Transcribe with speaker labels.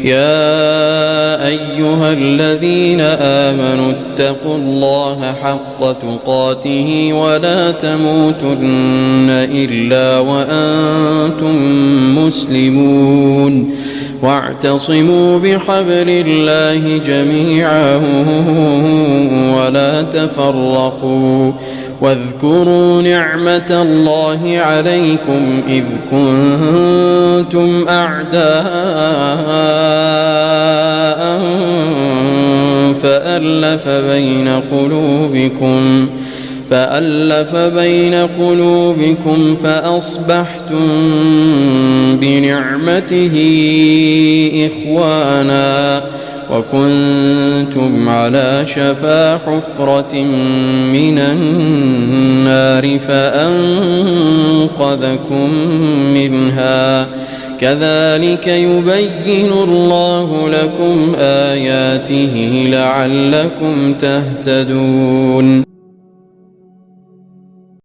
Speaker 1: يا أيها الذين آمنوا اتقوا الله حق تقاته ولا تموتن إلا وأنتم مسلمون واعتصموا بحبل الله جميعا ولا تفرقوا واذكروا نعمة الله عليكم إذ كنتم أعداء فألف بين قلوبكم فأصبحتم بنعمته إخوانا وكنتم على شفا حفرة من النار فأنقذكم منها كذلك يبين الله لكم آياته لعلكم تهتدون.